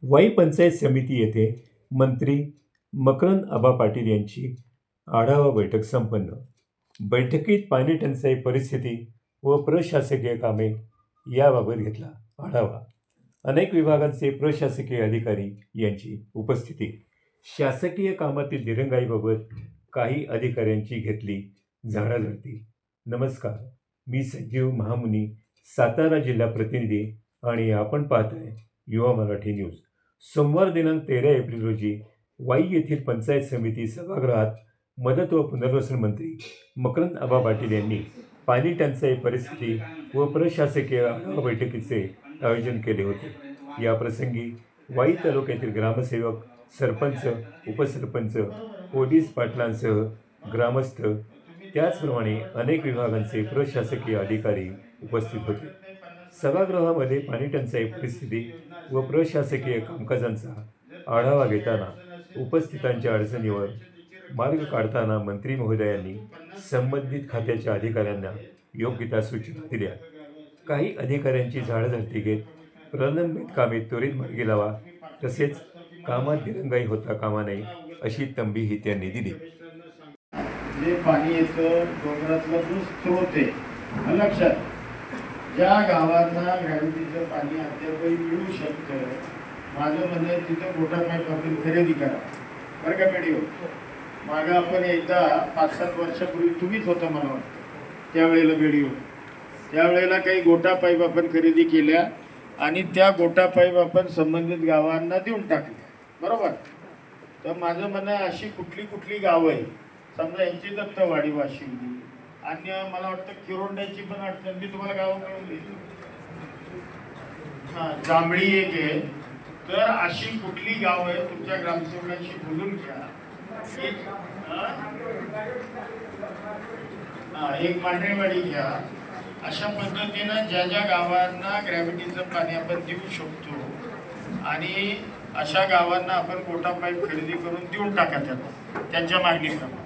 वाई पंचायत समिती येथे मंत्री मकरंद आबा पाटील यांची आढावा बैठक संपन्न. बैठकीत पाणी टंचाई परिस्थिती व प्रशासकीय कामे याबाबत घेतला आढावा. अनेक विभागांचे प्रशासकीय अधिकारी यांची उपस्थिती. शासकीय कामातील दिरंगाईबाबत काही अधिकाऱ्यांची घेतली झाडाझडती. नमस्कार, मी संजीव महामुनी, सातारा जिल्हा प्रतिनिधी आणि आपण पाहताय युवा मराठी न्यूज. सोमवार दिनांक 13 एप्रिल रोजी वाई येथील पंचायत समिती सभागृहात मदत व पुनर्वसन मंत्री मकरंद आबा पाटील यांनी पाणी टंचाई परिस्थिती व प्रशासकीय आढावा बैठकीचे आयोजन केले होते. या प्रसंगी वाई तालुक्यातील ग्रामसेवक, सरपंच, उपसरपंच, पोलीस पाटलांसह ग्रामस्थ, त्याचप्रमाणे अनेक विभागांचे प्रशासकीय अधिकारी उपस्थित होते. सभागृहामध्ये पाणी टंचाई परिस्थिती व प्रशासकीय कामकाजांचा आढावा घेताना उपस्थितांच्या अडचणीवर मार्ग काढताना मंत्री महोदयांनी संबंधित खात्याच्या अधिकाऱ्यांना योग्य त्या सूचना दिल्या. काही अधिकाऱ्यांची झाडाझडती घेत प्रलंबित कामे त्वरित मार्गी लावा, तसेच कामात दिरंगाई होता कामा नये अशी तंबीही त्यांनी दिली. जे पाणी येतं डोंगरातला जो स्रोत आहे, लक्षात, ज्या गावांना ग्रॅव्हिटीचं पाणी अद्यापही मिळू शकतं, माझं म्हणणं आहे तिथं मोठा पाईप आपण खरेदी करा, बरं का पेढीवर. मागं आपण एकदा 5-7 वर्षापूर्वी तुम्हीच होता मला वाटतं त्यावेळेला बेडीवर, त्यावेळेला काही गोटा पाईप आपण खरेदी केल्या आणि त्या गोटा पाईप आपण संबंधित गावांना देऊन टाकल्या, बरोबर. तर माझं म्हणणं अशी कुठली गावं आहे, समजा यांची दत्तवाडी वाशिवली, अन्य मला वाटतं किरोंड्याची पण अडचण, मी तुम्हाला गावं मिळून दिली, जांभळी एक आहे. तर अशी कुठली गाव आहे तुमच्या ग्रामसेवकांशी बोलून घ्या. एक मांडरेवाडी घ्या. अशा पद्धतीनं ज्या गावांना ग्रॅव्हिटीचं पाणी आपण देऊ शकतो आणि अशा गावांना आपण गोटा पाईप खरेदी करून देऊन टाका त्यांच्या मागणीप्रमाणे.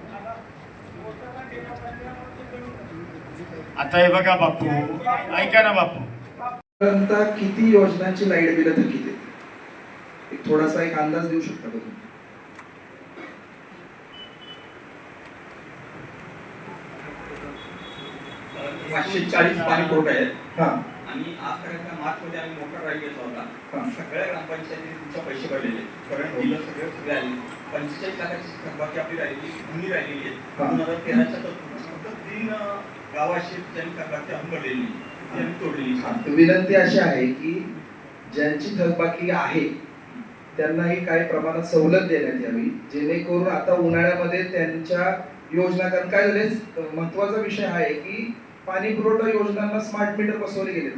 आता हे बघा बापू, ऐका ना बापू, किती योजनांची लाईट बिल तर किती, थोडासा एक अंदाज देऊ शकता का तुम्ही? पाणी पुरवठा आहे आणि आजपर्यंत मार्चमध्ये आम्ही मोठा ड्राईव्ह घेतला होता. सगळ्या ग्रामपंचायतीने तुमचे पैसे भरलेले, करंट बिल सगळे आले. 45 लाखाची थकबाकी आपली राहिलेली जुनी राहिलेली आहे. 2013च्या फक्त 3 गावाशी त्यांनी थकबाकी आणून भरलेली त्यांनी तोडलेली. विनंती अशी आहे की ज्यांची थकबाकी आहे त्यांनाही काही प्रमाणात सवलत देण्यात यावी, जेणेकरून आता उन्हाळ्यामध्ये त्यांच्या योजना, कारण काय झाले, महत्वाचा विषय आहे की पाणी पुरवठा योजनांना स्मार्ट मीटर बसवले गेले.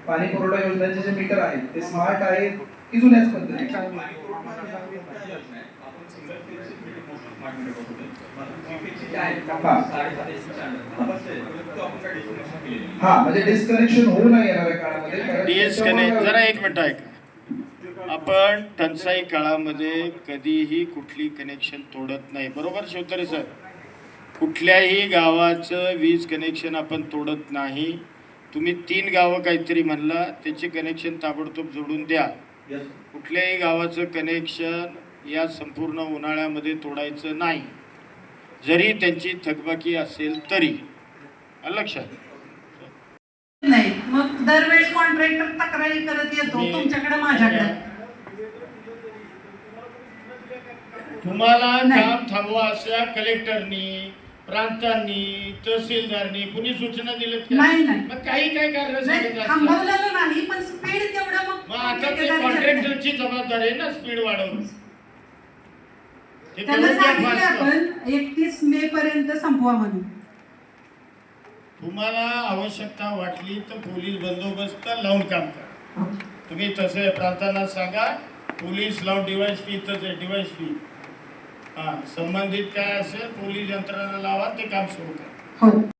पाणी पुरवठा योजनांचे जे मीटर आहेत ते स्मार्ट आहेत की जुन्याच पद्धतीने? हा, म्हणजे डिस्कनेक्शन होऊ नये येणाऱ्या काळामध्ये. जरा एक मिनिट ऐका. आपण टंचाई काळामध्ये कधीही कुठली कनेक्शन तोडत नाही, बरोबर शिवतरे सर? कुठल्याही गावाचं वीज कनेक्शन आपण तोडत नाही. तुम्ही 3 गावं काहीतरी म्हणला, त्याचे कनेक्शन ताबडतोब जोडून द्या. कुठल्याही गावाचं कनेक्शन या संपूर्ण उन्हाळ्यामध्ये तोडायचं नाही, जरी त्यांची थकबाकी असेल तरी. लक्षात नाही. मग दरवेळेस कॉन्ट्रॅक्टर तक्रारी करत येतो तुमच्याकडे, माझ्याकडे. तुम्हाला काम थांबवा अशा कलेक्टरनी, प्रांतांनी, तहसीलदारनी कुणी सूचना दिल्यात? नाही. मग काही काय कारण थांबवलेलं नाही, पण स्पीड तेवढं मग आता ते कॉन्ट्रॅक्टरची जबाबदारी आहे ना, स्पीड वाढवणं. त्यांना सांगितलं आपण 31 मे पर्यंत संपवा म्हणून. तुम्हाला आवश्यकता वाटली तर पोलीस बंदोबस्त लावून काम करा. तुम्ही तसे प्रांतांना सांगा, पोलीस लावून DYSP इथंच आहे, DYSP संबंधित काय असेल पोलीस यंत्रणा लावा, ते काम सुरू करा.